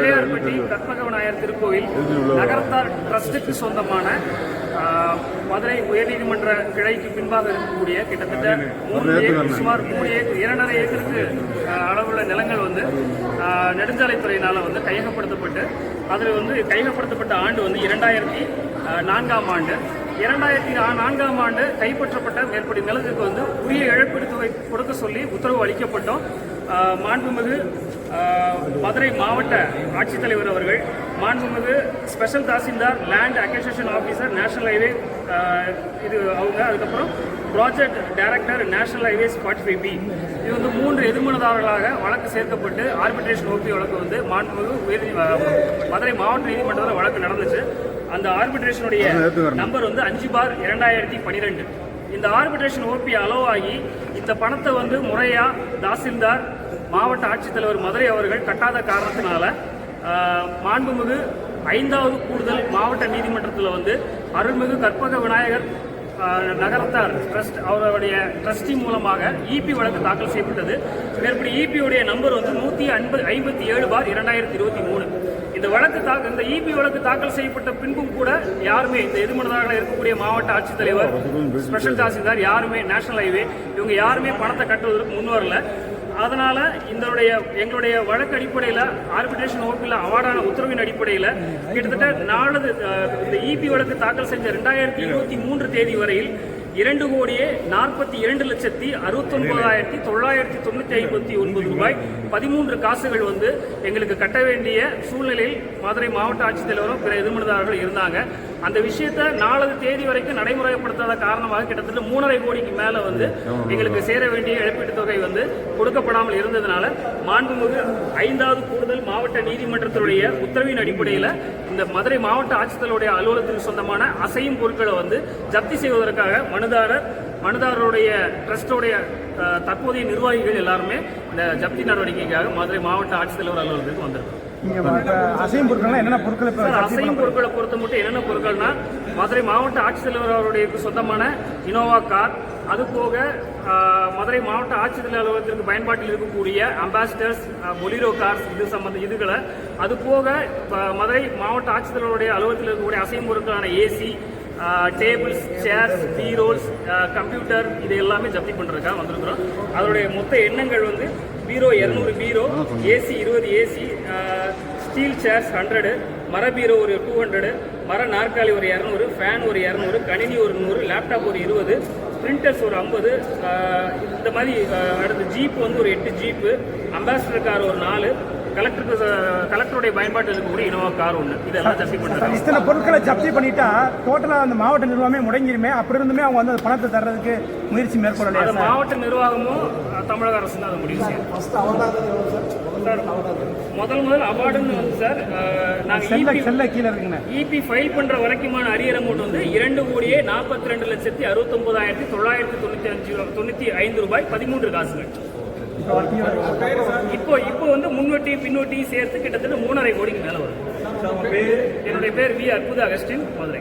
பிள்ளையார்பட்டி கற்பக விநாயகர் திருக்கோயில் நகரத்தார் டிரஸ்டுக்கு சொந்தமான மதுரை உயர்நீதிமன்ற கிளைக்கு பின்பாக இருக்கக்கூடிய கிட்டத்தட்ட சுமார் 2.5 ஏக்கருக்கு அளவுள்ள நிலங்கள் நெடுஞ்சாலைத்துறையினால் கையகப்படுத்தப்பட்டு அதில் கையகப்படுத்தப்பட்ட ஆண்டு 2004ஆம் ஆண்டு 2004ஆம் ஆண்டு கைப்பற்றப்பட்ட மேற்படி நிலத்துக்கு உரிய இழப்பீடு தொகை கொடுக்க சொல்லி உத்தரவு அளிக்கப்பட்டோம். மாண்புமிகு மதுரை மாவட்ட ஆட்சித்தலைவர் அவர்கள், மாண்புமிகு special tahsildar land acquisition officer national highway அதுக்கப்புறம் project director national highways 45B இது 3 எதிர்மனதாரர்களாக வழக்கு சேர்க்கப்பட்டு ஆர்பிட்ரேஷன் ஓபி வழக்கு மாண்புமிகு மதுரை மாவட்ட நீதிமன்றத்தில் வழக்கு நடந்துச்சு. அந்த ஆர்பிட்ரேஷனுடைய நம்பர் 5/2012. இந்த ஆர்பிட்ரேஷன் ஓபி அலோவ் ஆகி இந்த பணத்தை முறையா தாசில்தார் மாவட்ட ஆட்சித்தலைவர் மதுரை அவர்கள் கட்டாத காரணத்தினால மாண்புமிகு 5வது கூடுதல் மாவட்ட நீதிமன்றத்தில் அருள்மிகு கற்பக விநாயகர் நகரத்தார் ட்ரஸ்ட் அவருடைய ட்ரஸ்டி மூலமாக இபி வழக்கு தாக்கல் செய்யப்பட்டது. மேற்படி இபியுடைய நம்பர் 157/2023. இந்த வழக்கு இந்த இபி வழக்கு தாக்கல் செய்யப்பட்ட பின்பும் கூட யாருமே இந்த எதிர்மனதாக இருக்கக்கூடிய மாவட்ட ஆட்சித்தலைவர், ஸ்பெஷல் தாசில்தார் யாருமே, நேஷனல் ஹைவே இவங்க யாருமே பணத்தை கட்டுவதற்கு முன் வரல. அதனால எங்களுடைய வழக்கு அடிப்படையில் ஆர்பிட்ரேஷன் ஓபியில் அவார்டான உத்தரவின் அடிப்படையில் கிட்டத்தட்ட இந்த இபி வழக்கு தாக்கல் செஞ்ச 2023 தேதி வரையில் 2,42,69,959 ரூபாய் 13 காசுகள் எங்களுக்கு கட்ட வேண்டிய சூழ்நிலையில் மதுரை மாவட்ட ஆட்சித்தலைவரும் பிற எதிர்மனதாரர்கள் இருந்தாங்க. அந்த விஷயத்தை 4 தேதி வரைக்கும் நடைமுறைப்படுத்தாத காரணமாக கிட்டத்தட்ட 3.5 கோடிக்கு மேல எங்களுக்கு சேர வேண்டிய இழப்பீட்டுத் தொகை கொடுக்கப்படாமல் இருந்ததுனால மாண்புமிகு 5வது கூடுதல் மாவட்ட நீதிமன்றத்தினுடைய உத்தரவின் அடிப்படையில் இந்த மதுரை மாவட்ட ஆட்சித்தலைவருடைய அலுவலகத்திற்கு சொந்தமான அசையும் பொருட்களை ஜப்தி செய்வதற்காக மனுதாரருடைய ட்ரஸ்டோடைய தற்போதைய நிர்வாகிகள் எல்லாருமே இந்த ஜப்தி நடவடிக்கைக்காக மதுரை மாவட்ட ஆட்சித்தலைவர் அலுவலகத்துக்கு வந்திருக்கோம். அசையும் பொருட்களை பொறுத்த மட்டும் என்னென்ன பொருட்கள்னா, மதுரை மாவட்ட ஆட்சித்தலைவர் அவருடைய சொந்தமான இனோவா கார், அது போக மதுரை மாவட்ட ஆட்சித்தலைவர் அலுவலகத்திற்கு பயன்பாட்டில் இருக்கக்கூடிய அம்பாசிடர்ஸ், பொலிரோ கார்ஸ் இதுகளை, அது போக மதுரை மாவட்ட ஆட்சித்தலைவருடைய அலுவலகத்தில் இருக்கக்கூடிய அசையும் பொருட்களான ஏசி, டேபிள்ஸ், சேர்ஸ், பீரோல்ஸ், கம்ப்யூட்டர் இது எல்லாமே ஜப்தி பண்ணுறதுக்காக வந்திருக்கிறோம். அதனுடைய மொத்த எண்ணங்கள் பீரோ 200 பீரோ, ஏசி 20 ஏசி, ஸ்டீல் சேர்ஸ் 100, மர பீரோ ஒரு 200, மர நாற்காலி ஒரு 200, ஃபேன் ஒரு 200, கணினி ஒரு 100, லேப்டாப் ஒரு 20, பிரிண்டர்ஸ் ஒரு 50, இந்த மாதிரி அடுத்து ஜீப் ஒரு 8 ஜீப்பு, அம்பாசிடர் கார் ஒரு 4, கலெக்டருடைய பயன்பாட்டில் இருக்கக்கூடிய இனோவா கார் 1, இதெல்லாம் ஜப்தி பண்ணுறாங்க. இத்தனை பொருட்களை ஜப்தி பண்ணிட்டா டோட்டலாக அந்த மாவட்ட நிர்வாகமே முடங்கிருமே, அப்படி இருந்துமே அவங்க அந்த பணத்தை தர்றதுக்கு முயற்சி மேற்கொள்ளல. அந்த மாவட்ட நிர்வாகமும் தமிழக அரசு தான் அதை முடிவு செய்யும். முதல் அவார்டுன்னு சார் நாங்கள் கீழே இருக்குங்க இபி ஃபைல் பண்ற வரைக்குமான அரியர் அமௌண்ட் 2,42,62,995 ரூபாய் 13 காசுகள். இப்போ முன்வட்டி பின்வட்டி சேர்த்து கிட்டத்தட்ட 3.5 கோடிக்கு மேல வரும். என்னுடைய பேர் வி. அற்புத அகஸ்டின், மதுரை.